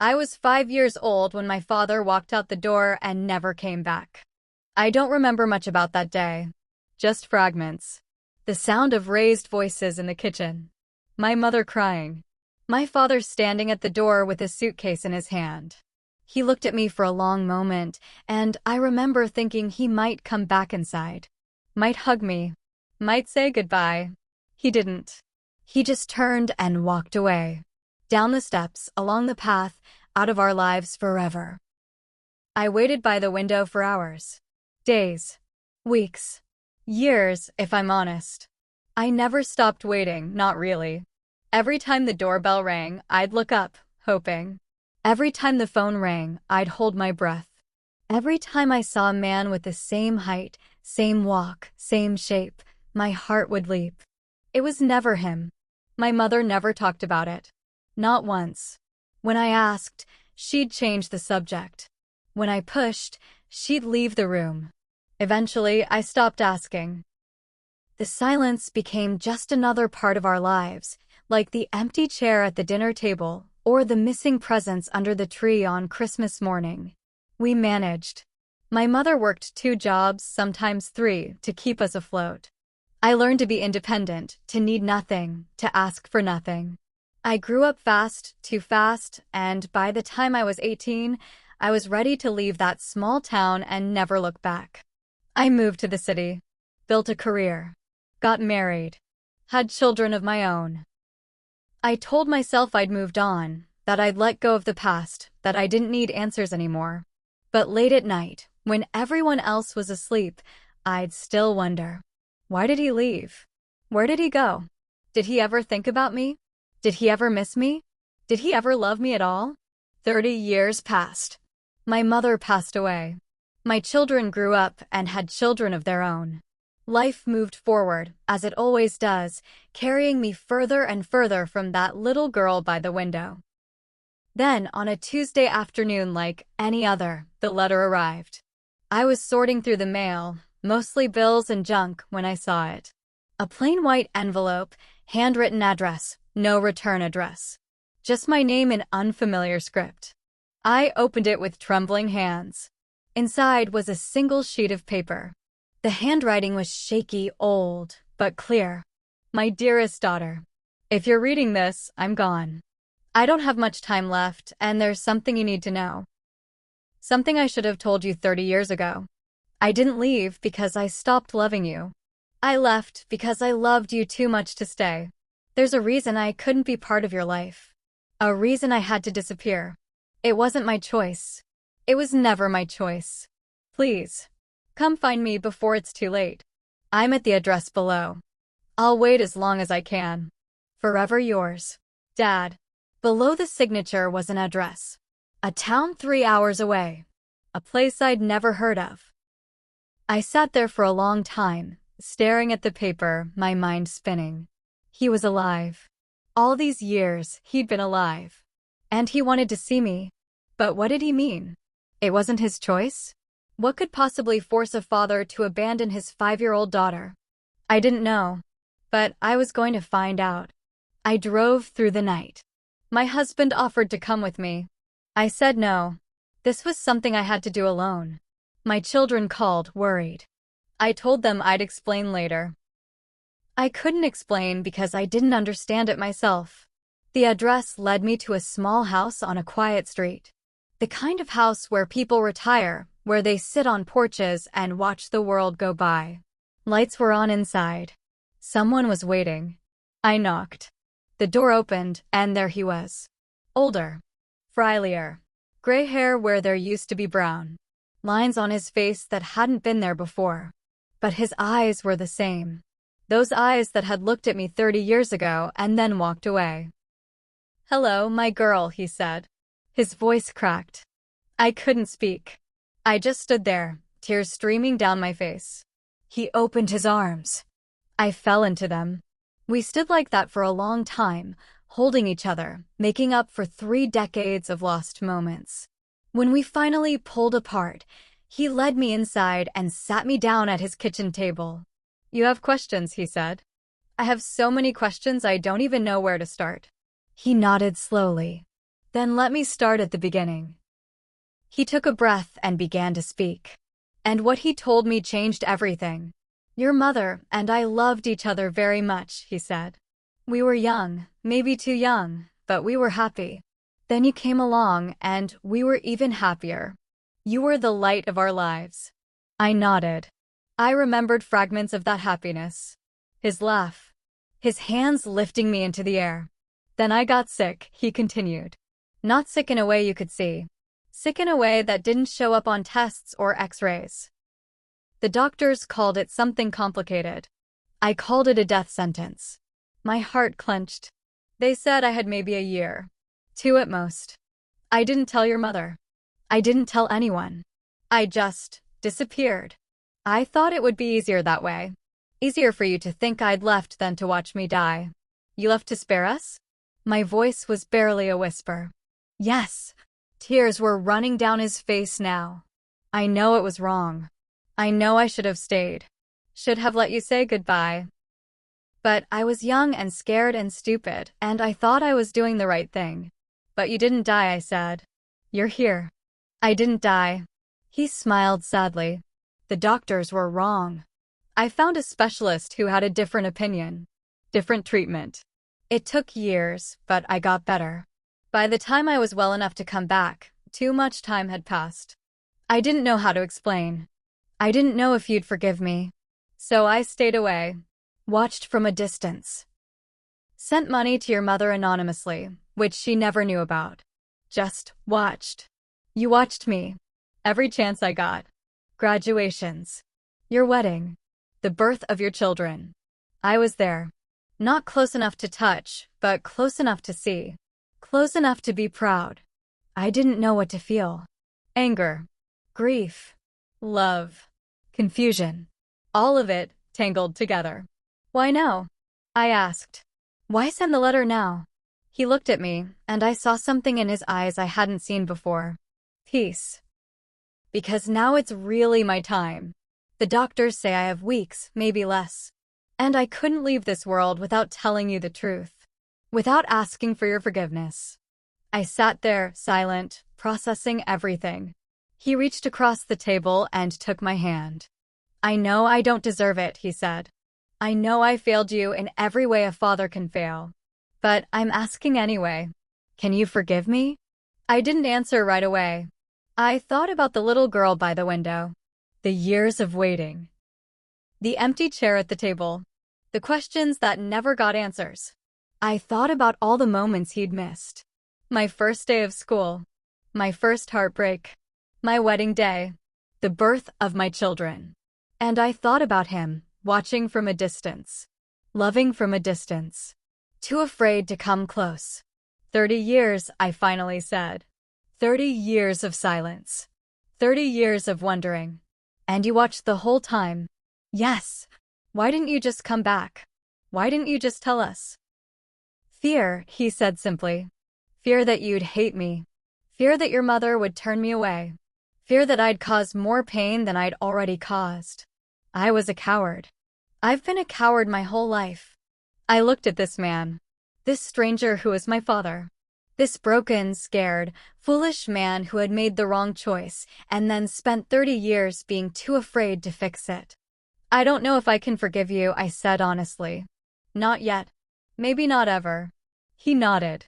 I was 5 years old when my father walked out the door and never came back. I don't remember much about that day. Just fragments. The sound of raised voices in the kitchen. My mother crying. My father standing at the door with a suitcase in his hand. He looked at me for a long moment, and I remember thinking he might come back inside. Might hug me. Might say goodbye. He didn't. He just turned and walked away. Down the steps, along the path, out of our lives forever. I waited by the window for hours. Days. Weeks. Years, if I'm honest. I never stopped waiting, not really. Every time the doorbell rang, I'd look up, hoping. Every time the phone rang, I'd hold my breath. Every time I saw a man with the same height, same walk, same shape, my heart would leap. It was never him. My mother never talked about it. Not once. When I asked, she'd change the subject. When I pushed, she'd leave the room. Eventually, I stopped asking. The silence became just another part of our lives, like the empty chair at the dinner table or the missing presents under the tree on Christmas morning. We managed. My mother worked 2 jobs, sometimes 3, to keep us afloat. I learned to be independent, to need nothing, to ask for nothing. I grew up fast, too fast, and by the time I was 18, I was ready to leave that small town and never look back. I moved to the city, built a career, got married, had children of my own. I told myself I'd moved on, that I'd let go of the past, that I didn't need answers anymore. But late at night, when everyone else was asleep, I'd still wonder, why did he leave? Where did he go? Did he ever think about me? Did he ever miss me? Did he ever love me at all? 30 years passed. My mother passed away. My children grew up and had children of their own. Life moved forward, as it always does, carrying me further and further from that little girl by the window. Then, on a Tuesday afternoon like any other, the letter arrived. I was sorting through the mail, mostly bills and junk, when I saw it. A plain white envelope, handwritten address, no return address. Just my name in unfamiliar script. I opened it with trembling hands. Inside was a single sheet of paper. The handwriting was shaky, old, but clear. My dearest daughter, if you're reading this, I'm gone. I don't have much time left, and there's something you need to know. Something I should have told you 30 years ago. I didn't leave because I stopped loving you. I left because I loved you too much to stay. There's a reason I couldn't be part of your life. A reason I had to disappear. It wasn't my choice. It was never my choice. Please, come find me before it's too late. I'm at the address below. I'll wait as long as I can. Forever yours, Dad. Below the signature was an address. A town 3 hours away. A place I'd never heard of. I sat there for a long time, staring at the paper, my mind spinning. He was alive. All these years, he'd been alive. And he wanted to see me. But what did he mean? It wasn't his choice? What could possibly force a father to abandon his 5-year-old daughter? I didn't know. But I was going to find out. I drove through the night. My husband offered to come with me. I said no. This was something I had to do alone. My children called, worried. I told them I'd explain later. I couldn't explain because I didn't understand it myself. The address led me to a small house on a quiet street. The kind of house where people retire, where they sit on porches and watch the world go by. Lights were on inside. Someone was waiting. I knocked. The door opened, and there he was. Older. Frielier. Gray hair where there used to be brown. Lines on his face that hadn't been there before. But his eyes were the same. Those eyes that had looked at me 30 years ago and then walked away. "Hello, my girl," he said. His voice cracked. I couldn't speak. I just stood there, tears streaming down my face. He opened his arms. I fell into them. We stood like that for a long time, holding each other, making up for 3 decades of lost moments. When we finally pulled apart, he led me inside and sat me down at his kitchen table. "You have questions," he said. "I have so many questions I don't even know where to start." He nodded slowly. Then let me start at the beginning. He took a breath and began to speak. And what he told me changed everything. Your mother and I loved each other very much, he said. We were young, maybe too young, but we were happy. Then you came along and we were even happier. You were the light of our lives. I nodded. I remembered fragments of that happiness. His laugh. His hands lifting me into the air. Then I got sick, he continued. Not sick in a way you could see. Sick in a way that didn't show up on tests or x-rays. The doctors called it something complicated. I called it a death sentence. My heart clenched. They said I had maybe a year. 2 at most. I didn't tell your mother. I didn't tell anyone. I just disappeared. I thought it would be easier that way. Easier for you to think I'd left than to watch me die. You left to spare us? My voice was barely a whisper. Yes. Tears were running down his face now. I know it was wrong. I know I should have stayed. Should have let you say goodbye. But I was young and scared and stupid, and I thought I was doing the right thing. But you didn't die, I said. You're here. I didn't die. He smiled sadly. The doctors were wrong. I found a specialist who had a different opinion. Different treatment. It took years, but I got better. By the time I was well enough to come back, too much time had passed. I didn't know how to explain. I didn't know if you'd forgive me. So I stayed away. Watched from a distance. Sent money to your mother anonymously, which she never knew about. Just watched. You watched me. Every chance I got. Graduations. Your wedding. The birth of your children. I was there. Not close enough to touch, but close enough to see. Close enough to be proud. I didn't know what to feel. Anger. Grief. Love. Confusion. All of it tangled together. Why now? I asked. Why send the letter now? He looked at me, and I saw something in his eyes I hadn't seen before. Peace. Because now it's really my time. The doctors say I have weeks, maybe less. And I couldn't leave this world without telling you the truth. Without asking for your forgiveness. I sat there, silent, processing everything. He reached across the table and took my hand. I know I don't deserve it, he said. I know I failed you in every way a father can fail. But I'm asking anyway. Can you forgive me? I didn't answer right away. I thought about the little girl by the window. The years of waiting. The empty chair at the table. The questions that never got answers. I thought about all the moments he'd missed. My first day of school. My first heartbreak. My wedding day. The birth of my children. And I thought about him, watching from a distance. Loving from a distance. Too afraid to come close. 30 years, I finally said. 30 years of silence. 30 years of wondering. And you watched the whole time. Yes. Why didn't you just come back? Why didn't you just tell us? Fear, he said simply. Fear that you'd hate me. Fear that your mother would turn me away. Fear that I'd cause more pain than I'd already caused. I was a coward. I've been a coward my whole life. I looked at this man. This stranger who was my father. This broken, scared, foolish man who had made the wrong choice and then spent 30 years being too afraid to fix it. I don't know if I can forgive you, I said honestly. Not yet. Maybe not ever. He nodded.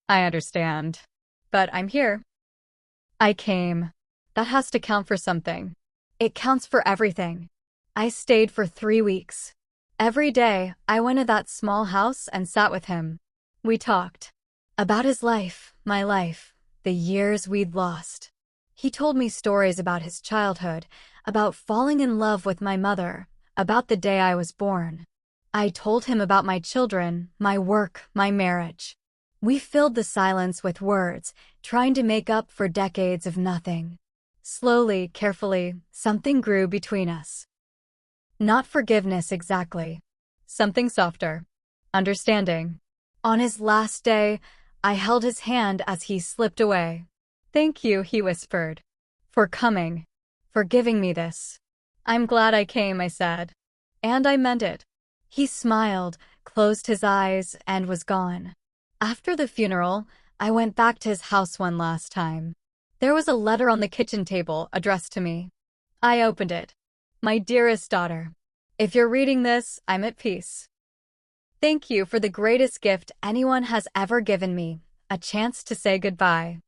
I understand. But I'm here. I came. That has to count for something. It counts for everything. I stayed for 3 weeks. Every day, I went to that small house and sat with him. We talked. About his life, my life, the years we'd lost. He told me stories about his childhood, about falling in love with my mother, about the day I was born. I told him about my children, my work, my marriage. We filled the silence with words, trying to make up for decades of nothing. Slowly, carefully, something grew between us. Not forgiveness exactly. Something softer. Understanding. On his last day, I held his hand as he slipped away. Thank you, he whispered. For coming. For giving me this. I'm glad I came, I said. And I meant it. He smiled, closed his eyes, and was gone. After the funeral, I went back to his house one last time. There was a letter on the kitchen table addressed to me. I opened it. My dearest daughter, if you're reading this, I'm at peace. Thank you for the greatest gift anyone has ever given me, a chance to say goodbye.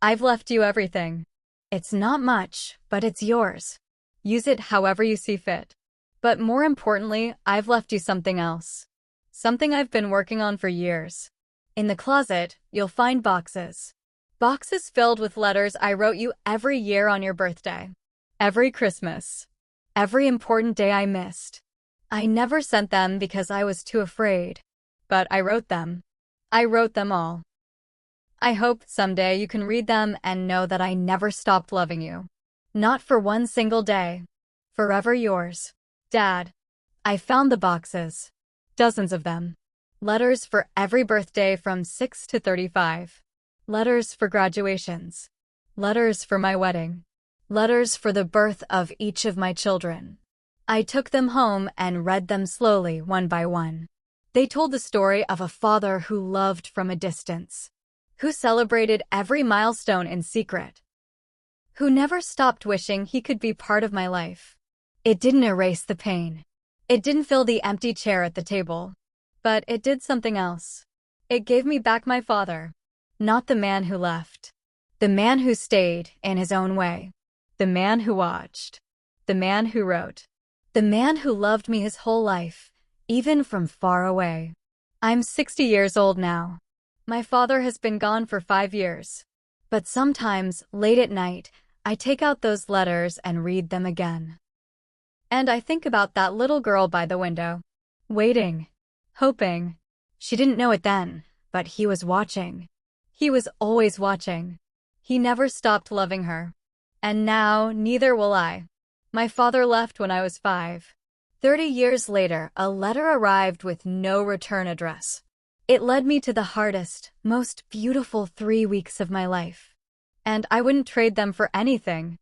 I've left you everything. It's not much, but it's yours. Use it however you see fit. But more importantly, I've left you something else. Something I've been working on for years. In the closet, you'll find boxes. Boxes filled with letters I wrote you every year on your birthday. Every Christmas. Every important day I missed. I never sent them because I was too afraid. But I wrote them. I wrote them all. I hope someday you can read them and know that I never stopped loving you. Not for one single day. Forever yours. Dad. I found the boxes. Dozens of them. Letters for every birthday from 6 to 35. Letters for graduations. Letters for my wedding. Letters for the birth of each of my children. I took them home and read them slowly, one by one. They told the story of a father who loved from a distance, who celebrated every milestone in secret, who never stopped wishing he could be part of my life. It didn't erase the pain. It didn't fill the empty chair at the table. But it did something else. It gave me back my father. Not the man who left. The man who stayed in his own way. The man who watched. The man who wrote. The man who loved me his whole life, even from far away. I'm 60 years old now. My father has been gone for 5 years. But sometimes, late at night, I take out those letters and read them again. And I think about that little girl by the window, waiting, hoping. She didn't know it then, but he was watching. He was always watching. He never stopped loving her. And now, neither will I. My father left when I was 5. 30 years later, a letter arrived with no return address. It led me to the hardest, most beautiful 3 weeks of my life. And I wouldn't trade them for anything.